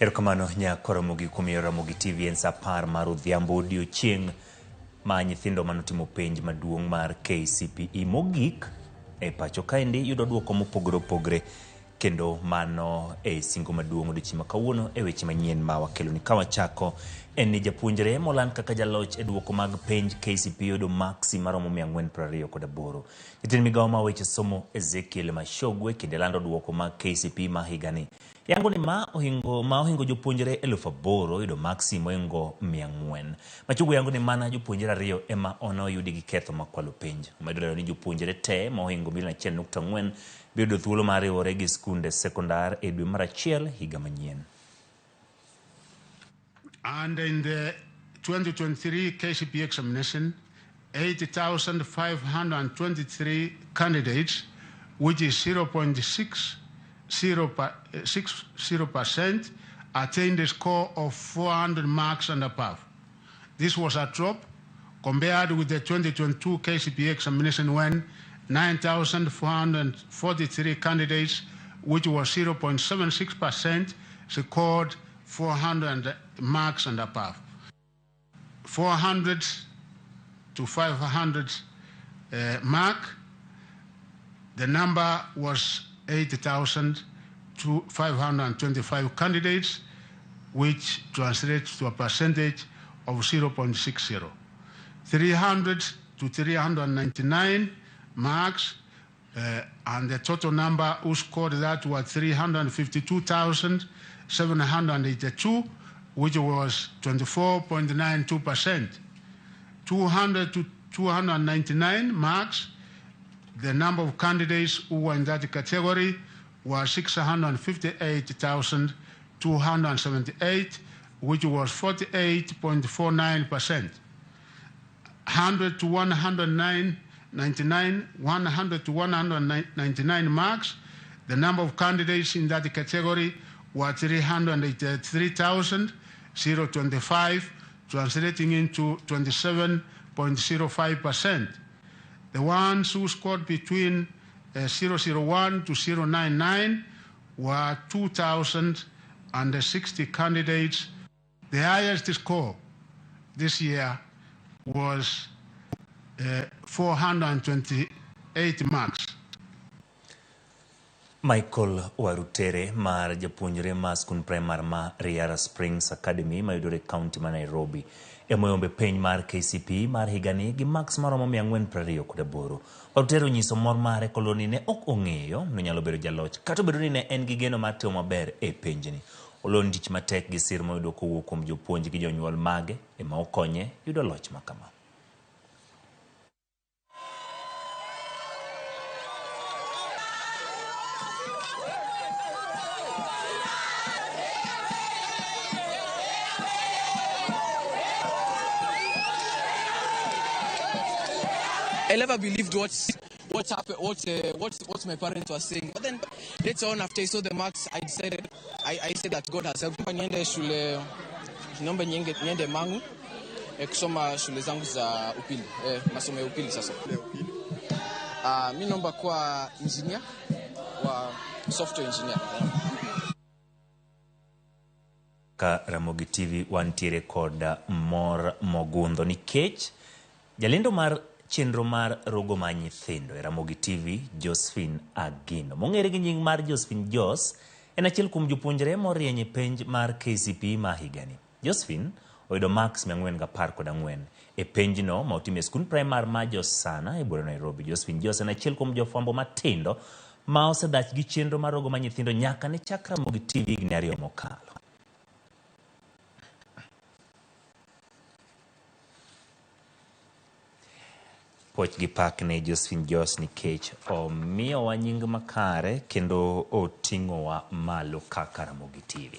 Erokamano nyako Ramogi kuom Ramogi TV en sa 10 mar odhiambo odiochieng' ma nyithindo manotimo penj maduong' mar KCPE mogik e pacho kaendi yudo duoko mopogore opogore kendo mano e singo maduong' odiochieng' ma kawuono e weche manyien ma wakelo ni kawachako en ni japuonjre moland kaka jaloch e duoko mag penj KCPE yudo maksi maromo 428. Jatend migawo ma weche somo Ezekiel Mashogwe kinde lando duoko mag KCPE ma higani yango ni ma ohingo jopuonjre 8,000 yudo maksi mohingo 400. Machogwe yango ni mana jopuonjre 2 ema oyudi gi ketho makwalo penj. Omedo ni jopuonjre te mohingo 1.4 biyudo thuolo mar riwore gi skunde sekondar e dwe mar achiel higa manyien. And in the 2023 KCPE examination, 80,523 candidates, which is 0.60%, attained a score of 400 marks and above. This was a drop compared with the 2022 KCPE examination when 9,443 candidates, which was 0.76%, scored 400 marks and above. 400 to 500 mark, the number was 80,525 candidates, which translates to a percentage of 0.60. 300 to 399 marks, and the total number who scored that was 352,782, which was 24.92%. 200 to 299 marks, the number of candidates who were in that category was 658,278, which was 48.49%. 100 to 199 marks, the number of candidates in that category were 383,025, translating into 27.05%. The ones who scored between 001 to 099 were 2,060 candidates. The highest score this year was 428 marks. Michael Warutere mar japuonjre ma skund primar ma Riara Springs Academy ma yudore county ma Nairobi emoyombe penj mar KCPE mar higani gi max maromo 428. Warutere onyiso mor mare koloni ne ok ong'eyo no nyalo bedo jaloch kata bedo ni ne en gi geno mar timo maber e penjni. Olon tich matek gi sir moyudo kowuok kuom jopuonj gi jonyuol mage ema okonye yudo loch makama. I never believed what happened, what my parents were saying. But then later on, after I saw the marks, I said that God has helped me. Niende shule, niombe niende Mangu, kusoma shule zangu za upili, masomo ya upili sasa. Mimi naomba kuwa engineer, wa software engineer. Ka Ramogi TV wantiere koda mor mogundho nikech jalendo mar chenro mar rogo ma nyithindo e Ramogi TV Josephine Agino mong'ere gi nying mar Josephine Jos en achiel kuom jopuonjre morieny e penj mar KCPE ma higani. Josephine oyudo max 414 e penjno ma otim e skund primar ma Josana e bura Nairobi. Josephine Jos en achiel kuom jofwambo matindo ma osedach gi chenro mar rogo ma nyithindo nyaka ne chak Ramogi TV higni 2 mokalo. Poch gi pak ne Josephine Jos nikech omiyowa nying makare kendo oting'owa malo kaka Ramogi TV.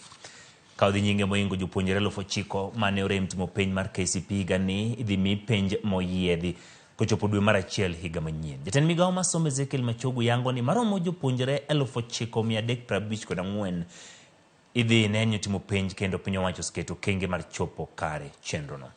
Ka odhi nyinge mohingo jopuonjre 9,000 mane orem timo penj mar KCPE higani idhi mi penj moyiedhi kochopo dwe mar achiel higa manyien. Jatend migawo ma somo Ezekiel Mashogwe yango ni maromo jopuonjre 9,354 idhi nenyo timo penj kendo piny owacho osketo kenge mar chopo kare chenrono.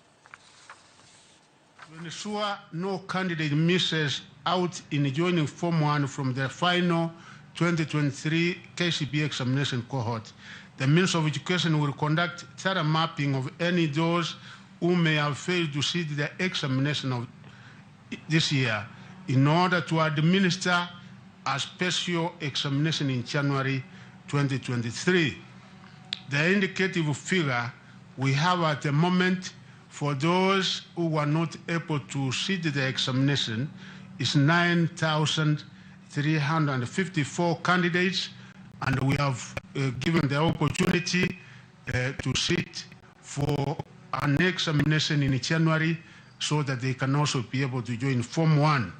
To ensure no candidate misses out in joining Form 1 from the final 2023 KCPE examination cohort, The Minister of Education will conduct thorough mapping of any those who may have failed to sit the examination of this year in order to administer a special examination in January 2023. The indicative figure we have at the moment for those who were not able to sit the examination is 9,354 candidates, and we have given the opportunity to sit for an examination in January so that they can also be able to join Form 1.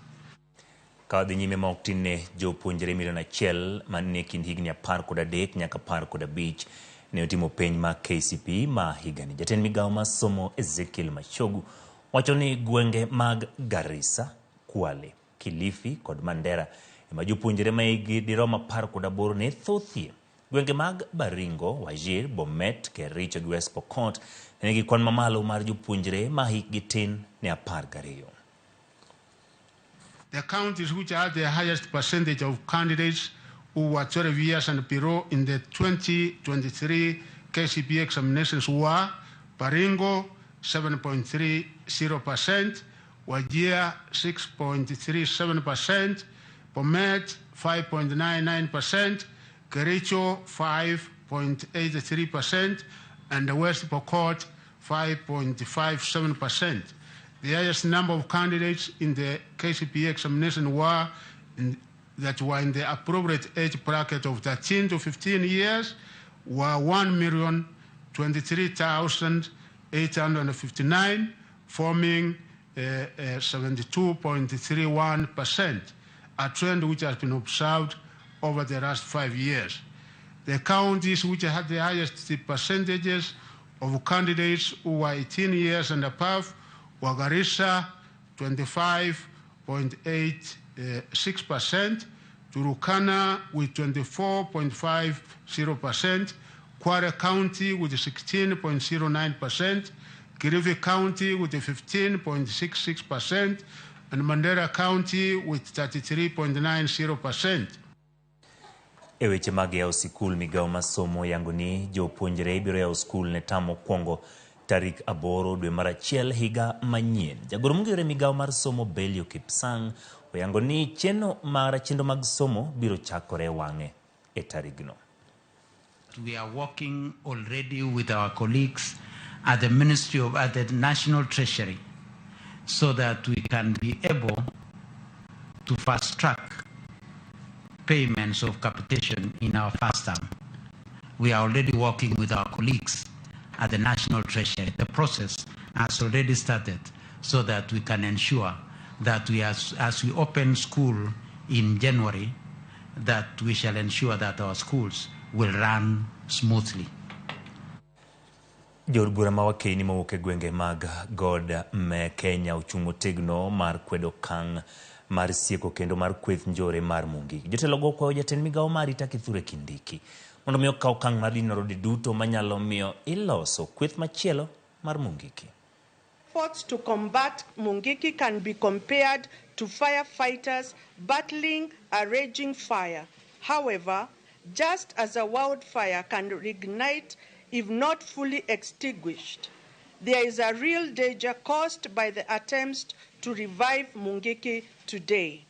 Kadhi nyime ma oktine jopuonjre milion achiel man kind higni 13 nyaka 15 ne otimo penj ma KCPE ma higani. Jatend migawo mar somo Ezekiel Machogu wacho ni gwenge mag Garissa, Kwale, Kilifi kod Mandera ema jopuonjre ma higi dirom 18 ne thothie. Gwenge mag Baringo, Wajir, Bomet, Kericho gi West Pokot ne nigi kwan mamalo mar jopuonjre ma hikgi tin ne 12. The counties which had the highest percentage of candidates who were 12 years and below in the 2023 KCPE examinations were Baringo 7.30%, Wajir 6.37%, Bomet 5.99%, Kericho 5.83%, and the West Pokot 5.57%. The highest number of candidates in the KCPE examination that were in the appropriate age bracket of 13 to 15 years were 1,023,859, forming 72.31%, a trend which has been observed over the last 5 years. The counties which had the highest percentages of candidates who were 18 years and above were Garissa 25.86%, Turkana with 24.50%, Kwara County with 16.09%, Kilifi County with 15.66%, and Mandera County with 33.90%. Weche mag yawo sikul, migawo mar somo yango ni jopuonjre biro yawo skul ne tam mokwongo tarik 8 dwe mar achiel higa manyien. Jagoro mong'ere migawo mar somo Belio Kipsang oyango ni cheno mag somo biro chakore wang'e e tarigno. We are working already with our colleagues at the the National Treasury so that we can be able to fast track payments of capitation in our first term. We are already working with our colleagues at the National Treasury. The process has already started so that we can ensure that as we open school in January, that we shall ensure that our schools will run smoothly. Jodbura mawakeni mawuok e gwenge mag God me Kenya ochung' motegno mar kwedo kang' mar sieko kendo mar kweth njore mar Mungiki. Jotelo go kwayo jatend migawo mar Rita Kithure Kindiki mondo mi okaw kang' mar dino rodi duto manyalo miyo iloso kweth machielo mar Mungiki. Efforts to combat Mungiki can be compared to firefighters battling a raging fire. However, just as a wildfire can reignite if not fully extinguished, there is a real danger caused by the attempts to revive Mungiki today.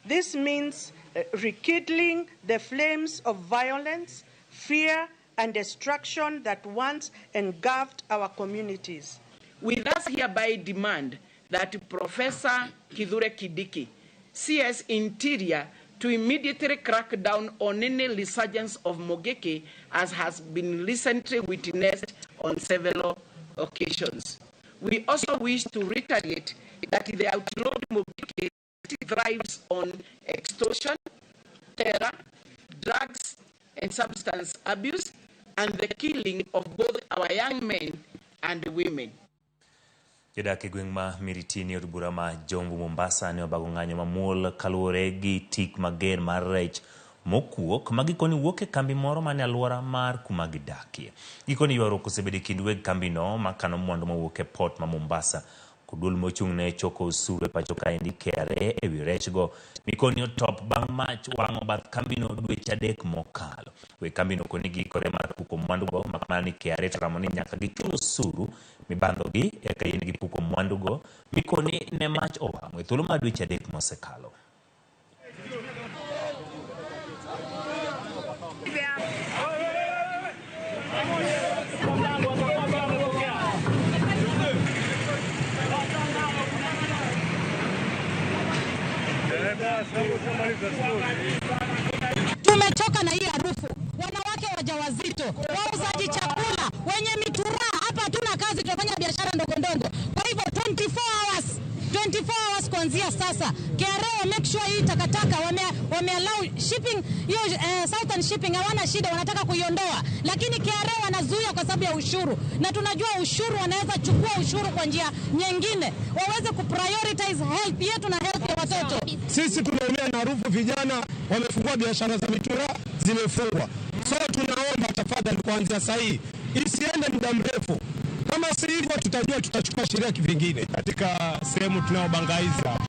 This means rekindling the flames of violence, fear, and destruction that once engulfed our communities. We thus hereby demand that Professor Kithure Kindiki, CS Interior, to immediately crack down on any resurgence of Mungiki, as has been recently witnessed on several occasions. We also wish to reiterate that the outlawed Mungiki thrives on extortion, terror, drugs, and substance abuse, and the killing of both our young men and women. Jodak e gweng' ma Miritini od bura ma Jomvu Mombasa ne obago ng'anyo mamuol kaluwore gi tik mager mar rech mokuok magikoni wuok e kambi moro mane alwora mar kuma gidakie. Gikoni ywaruok osebedo kind weg kambino makano mwandu mawuok e port ma Mombasa Kudul mochung ne choko usuru pacho kaendi KRA ewi rechgo mikoni top bang mach wang'o bath kambino dweche adek mokalo. We kambino koni giikore mar puko mwandugo makmana ni KRA tamo ni nyaka gichul usuru mibandhogi eka yien gipuko mwandugo mikoni ne mach owang'o e thuolo mar dweche adek mosekalo. Tumechoka na hii harufu. Wanawake wajawazito, wauzaji chakula, wenye mitura, hapa hatuna kazi, tunafanya biashara ndogo ndogo. Kwa hivyo 24 hours kuanzia sasa. KRA make sure hii takataka wame allow shipping, hiyo southern shipping hawana shida, wanataka kuiondoa. Lakini KRA wanazuia kwa sababu ya ushuru. Na tunajua ushuru, wanaweza chukua ushuru kwa njia nyingine. Waweze kuprioritize health yetu na health ya watoto. Sisi tunaumia na harufu, vijana wamefungua biashara za mitura zimefungwa. So tunaomba tafadhali kuanzia sasa hii isiende muda mrefu. Kama si hivyo tutajua tutachukua sheria kivingine. Katika sehemu tunayobangaiza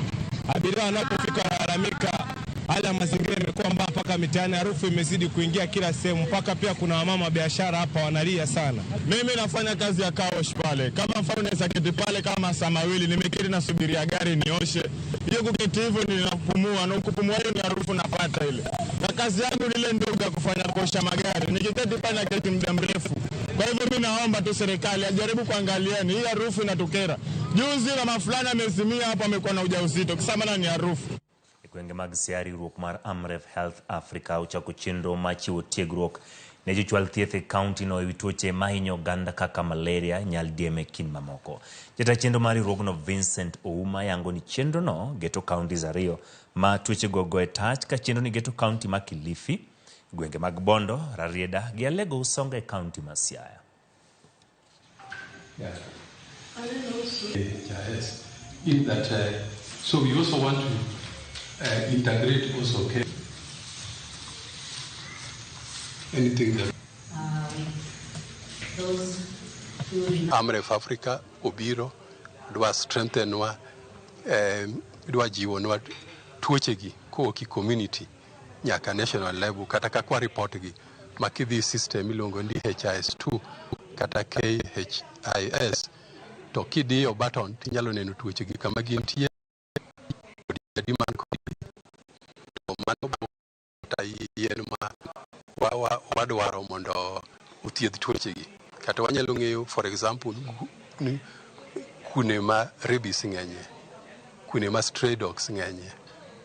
abiria wanapofika walalamika hali ya mazingira imekuwa mbaya mpaka mitaani, harufu imezidi kuingia kila sehemu, mpaka pia kuna wamama biashara hapa wanalia sana. Mimi nafanya kazi ya car wash pale, kama mfano naweza keti pale kama saa mawili nimeketi nasubiria gari nioshe. Hiyo kuketi hivyo ninapumua, na kupumua hiyo ni harufu napata ile. Na kazi yangu ile ndogo ya kufanya kuosha magari, nikiketi pale na keti muda mrefu. Kwa hivyo mimi naomba tu serikali ajaribu kuangalieni hii harufu inatukera. Juzi mama fulani amezimia hapo, amekuwa na ujauzito kisamana ni harufu. Kwenge mag siari ruok mar Amref Health Africa uchako chenro machiwo tiegruok ne jochwal thieth e kaunti no ewi tuoche mahinyo oganda kaka malaria, nyaldieme kod mamoko. Jata chenro mar riwruogno Vincent Ouma yango ni chenro no geto counties ariyo ma tuoche gogo e tach, ka chenro ni geto county ma Kilifi, gwenge mag Bondo, Rarieda gi Alego Usonga e county ma Siaya. Yeah. In that, so we also want to integrate also care. Anything that Amref Africa obiro dwa strengthen wa dwa jiwo nwa tuochegi ko ki community nyaka national level kata ka kwa report gi makidhi system ilongo ndi HIS2 kata KHIS to kidiyo button tinyalo neno tuochegi kama gintie demand mano ta yien ma wadwaro mondo othiedh tuochegi. Kata wanyalo ng'eyo for example ni kune ma rabies ng'enye, kune ma stray dogs ng'enye,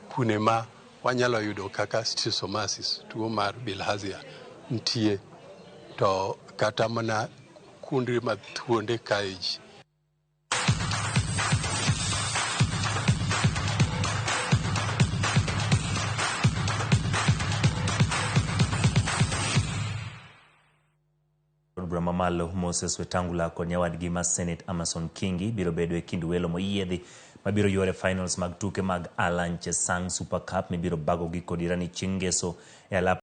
kune ma wanyalo yudo kaka schistosomiasis, tuo mar bilharzia nitie, to kata mana kuonde ma thuonde kaeji. Mamalo Moses Wetangula kod nyawadgi ma Senate Amason Kingi biro bedo e kind welo moyiedhi mabiro yuore finals mag tuke mag Alan Chesang Super Cup mibiro bago gi kod Irani chieng' ngeso e alap